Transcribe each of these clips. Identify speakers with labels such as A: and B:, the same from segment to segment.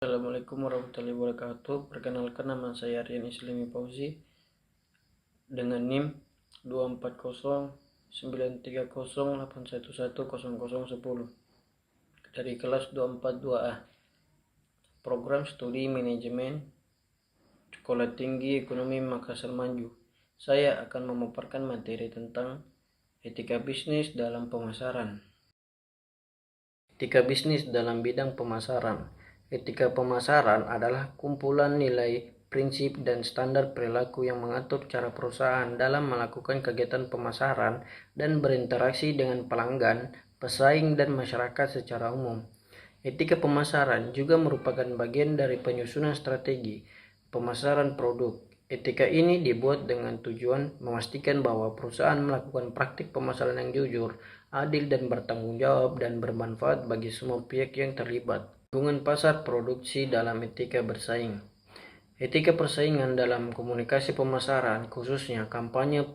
A: Assalamualaikum warahmatullahi wabarakatuh. Perkenalkan, nama saya Rian Islami Fauzi dengan NIM 2409308110010 dari kelas 242A, Program Studi Manajemen Sekolah Tinggi Ekonomi Makassar Maju. Saya akan memaparkan materi tentang etika bisnis dalam pemasaran. Etika bisnis dalam bidang pemasaran. Etika pemasaran adalah kumpulan nilai, prinsip, dan standar perilaku yang mengatur cara perusahaan dalam melakukan kegiatan pemasaran dan berinteraksi dengan pelanggan, pesaing, dan masyarakat secara umum. Etika pemasaran juga merupakan bagian dari penyusunan strategi pemasaran produk. Etika ini dibuat dengan tujuan memastikan bahwa perusahaan melakukan praktik pemasaran yang jujur, adil, dan bertanggung jawab dan bermanfaat bagi semua pihak yang terlibat. Hubungan pasar produksi dalam etika bersaing. Etika persaingan dalam komunikasi pemasaran, khususnya kampanye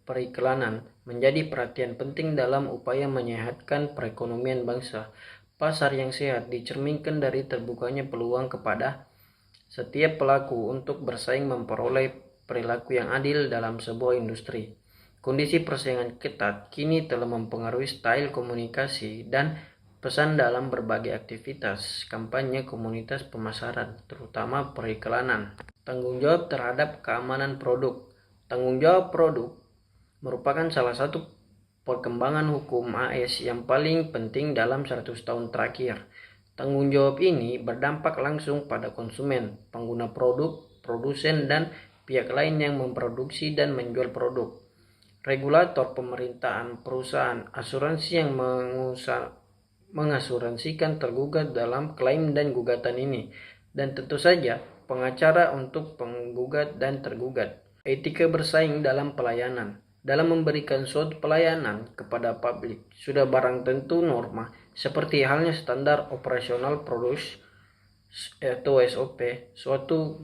A: periklanan, menjadi perhatian penting dalam upaya menyehatkan perekonomian bangsa. Pasar yang sehat dicerminkan dari terbukanya peluang kepada setiap pelaku untuk bersaing memperoleh perilaku yang adil dalam sebuah industri. Kondisi persaingan ketat kini telah mempengaruhi style komunikasi dan pesan dalam berbagai aktivitas kampanye komunitas pemasaran, terutama periklanan. Tanggung jawab terhadap keamanan produk. Tanggung jawab produk merupakan salah satu perkembangan hukum AS yang paling penting dalam 100 tahun terakhir. Tanggung jawab ini berdampak langsung pada konsumen, pengguna produk, produsen, dan pihak lain yang memproduksi dan menjual produk. Regulator, pemerintahan, perusahaan, asuransi yang mengasuransikan tergugat dalam klaim dan gugatan ini, dan tentu saja pengacara untuk penggugat dan tergugat. Etika bersaing dalam pelayanan. Dalam memberikan suatu pelayanan kepada publik, sudah barang tentu norma, seperti halnya standar operasional produksi atau SOP, suatu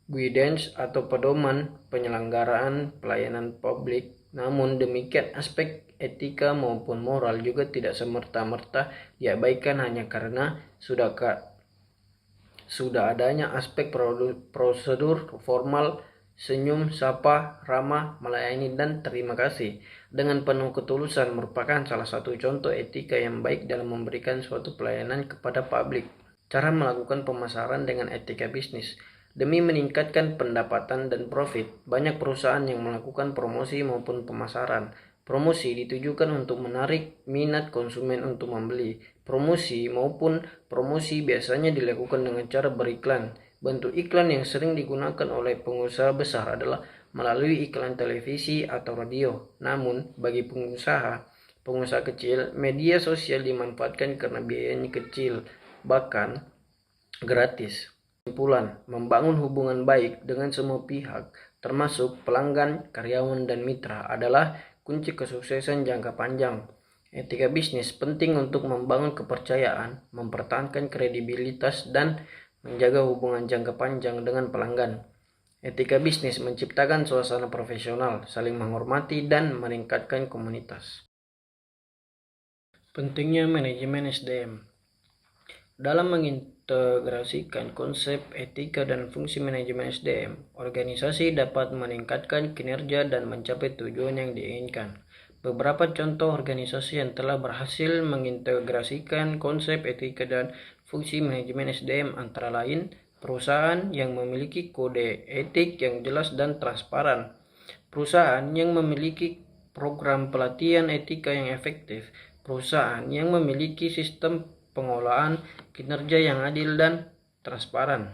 A: guidance atau pedoman penyelenggaraan pelayanan publik. Namun demikian, aspek etika maupun moral juga tidak semerta-merta diabaikan hanya karena sudah adanya aspek prosedur formal, senyum, sapa, ramah, melayani, dan terima kasih dengan penuh ketulusan merupakan salah satu contoh etika yang baik dalam memberikan suatu pelayanan kepada publik. Cara melakukan pemasaran dengan etika bisnis. Demi meningkatkan pendapatan dan profit, banyak perusahaan yang melakukan promosi maupun pemasaran. Promosi ditujukan untuk menarik minat konsumen untuk membeli. Promosi biasanya dilakukan dengan cara beriklan. Bentuk iklan yang sering digunakan oleh pengusaha besar adalah melalui iklan televisi atau radio. Namun, bagi pengusaha kecil, media sosial dimanfaatkan karena biayanya kecil, bahkan gratis. Kesimpulan, membangun hubungan baik dengan semua pihak, termasuk pelanggan, karyawan, dan mitra, adalah kunci kesuksesan jangka panjang. Etika bisnis penting untuk membangun kepercayaan, mempertahankan kredibilitas, dan menjaga hubungan jangka panjang dengan pelanggan. Etika bisnis menciptakan suasana profesional, saling menghormati, dan meningkatkan komunitas. Pentingnya manajemen SDM. Dalam mengintegrasikan konsep etika dan fungsi manajemen SDM, organisasi dapat meningkatkan kinerja dan mencapai tujuan yang diinginkan. Beberapa contoh organisasi yang telah berhasil mengintegrasikan konsep etika dan fungsi manajemen SDM antara lain perusahaan yang memiliki kode etik yang jelas dan transparan, perusahaan yang memiliki program pelatihan etika yang efektif, perusahaan yang memiliki sistem pengolahan kinerja yang adil dan transparan,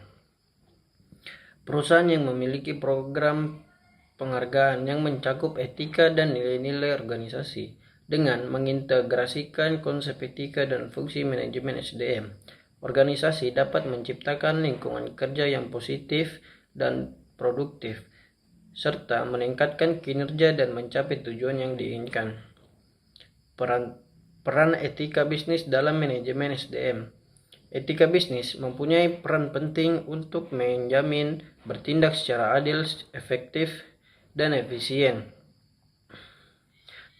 A: perusahaan yang memiliki program penghargaan yang mencakup etika dan nilai-nilai organisasi. Dengan mengintegrasikan konsep etika dan fungsi manajemen SDM, organisasi dapat menciptakan lingkungan kerja yang positif dan produktif, serta meningkatkan kinerja dan mencapai tujuan yang diinginkan. Peran etika bisnis dalam manajemen SDM. Etika bisnis mempunyai peran penting untuk menjamin bertindak secara adil, efektif, dan efisien.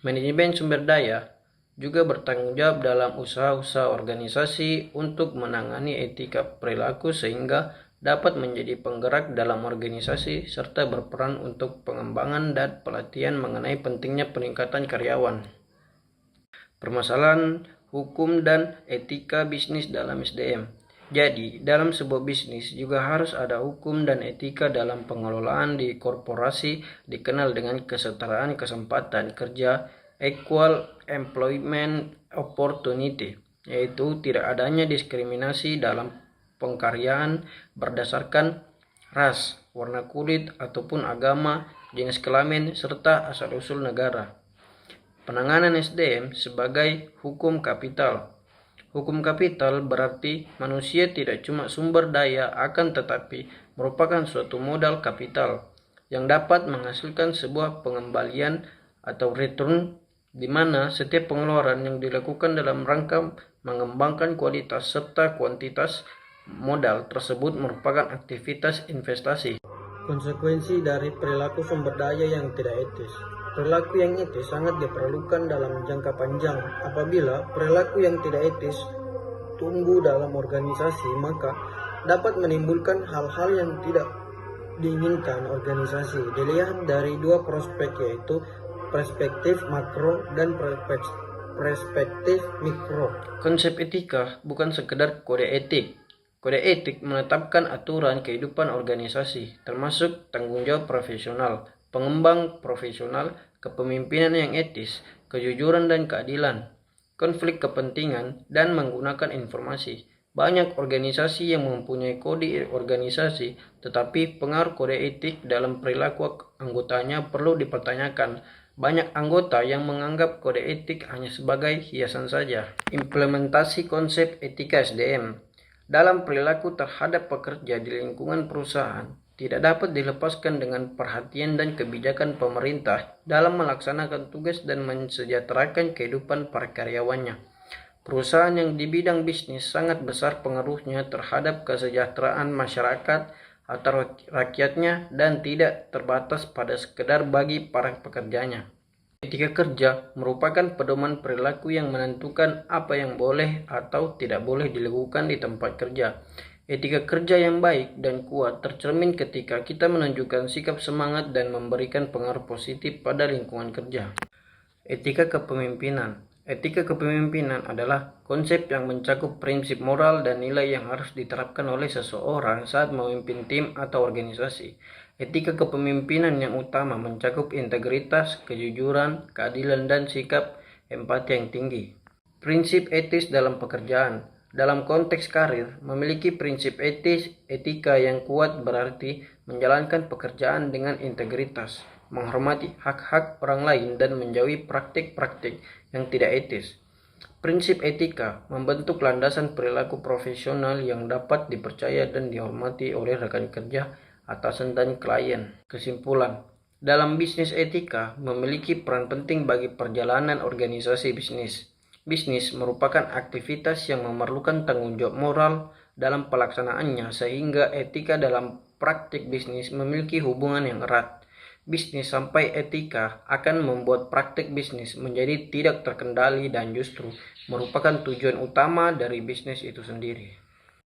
A: Manajemen sumber daya juga bertanggung jawab dalam usaha-usaha organisasi untuk menangani etika perilaku sehingga dapat menjadi penggerak dalam organisasi serta berperan untuk pengembangan dan pelatihan mengenai pentingnya peningkatan karyawan. Permasalahan hukum dan etika bisnis dalam SDM. Jadi, dalam sebuah bisnis juga harus ada hukum dan etika dalam pengelolaan di korporasi dikenal dengan kesetaraan kesempatan kerja, equal employment opportunity, yaitu tidak adanya diskriminasi dalam pengkaryaan berdasarkan ras, warna kulit, ataupun agama, jenis kelamin, serta asal-usul negara. Penanganan SDM sebagai hukum kapital. Hukum kapital berarti manusia tidak cuma sumber daya akan tetapi merupakan suatu modal kapital yang dapat menghasilkan sebuah pengembalian atau return di mana setiap pengeluaran yang dilakukan dalam rangka mengembangkan kualitas serta kuantitas modal tersebut merupakan aktivitas investasi. Konsekuensi dari perilaku sumber daya yang tidak etis. Perilaku yang etis sangat diperlukan dalam jangka panjang. Apabila perilaku yang tidak etis tumbuh dalam organisasi, maka dapat menimbulkan hal-hal yang tidak diinginkan organisasi. Dilihat dari dua prospek, yaitu perspektif makro dan perspektif mikro. Konsep etika bukan sekedar kode etik. Kode etik menetapkan aturan kehidupan organisasi, termasuk tanggung jawab profesional, pengembang profesional, kepemimpinan yang etis, kejujuran dan keadilan, konflik kepentingan, dan menggunakan informasi. Banyak organisasi yang mempunyai kode organisasi, tetapi pengaruh kode etik dalam perilaku anggotanya perlu dipertanyakan. Banyak anggota yang menganggap kode etik hanya sebagai hiasan saja. Implementasi konsep etika SDM dalam perilaku terhadap pekerja di lingkungan perusahaan tidak dapat dilepaskan dengan perhatian dan kebijakan pemerintah dalam melaksanakan tugas dan mensejahterakan kehidupan para karyawannya. Perusahaan yang di bidang bisnis sangat besar pengaruhnya terhadap kesejahteraan masyarakat atau rakyatnya dan tidak terbatas pada sekedar bagi para pekerjanya. Etika kerja merupakan pedoman perilaku yang menentukan apa yang boleh atau tidak boleh dilakukan di tempat kerja. Etika kerja yang baik dan kuat tercermin ketika kita menunjukkan sikap semangat dan memberikan pengaruh positif pada lingkungan kerja. Etika kepemimpinan. Etika kepemimpinan adalah konsep yang mencakup prinsip moral dan nilai yang harus diterapkan oleh seseorang saat memimpin tim atau organisasi. Etika kepemimpinan yang utama mencakup integritas, kejujuran, keadilan, dan sikap empati yang tinggi. Prinsip etis dalam pekerjaan. Dalam konteks karir, memiliki prinsip etika yang kuat berarti menjalankan pekerjaan dengan integritas, menghormati hak-hak orang lain, dan menjauhi praktik-praktik yang tidak etis. Prinsip etika membentuk landasan perilaku profesional yang dapat dipercaya dan dihormati oleh rekan kerja, atasan, dan klien. Kesimpulan, dalam bisnis etika memiliki peran penting bagi perjalanan organisasi bisnis. Bisnis merupakan aktivitas yang memerlukan tanggung jawab moral dalam pelaksanaannya sehingga etika dalam praktik bisnis memiliki hubungan yang erat. Bisnis sampai etika akan membuat praktik bisnis menjadi tidak terkendali dan justru merupakan tujuan utama dari bisnis itu sendiri.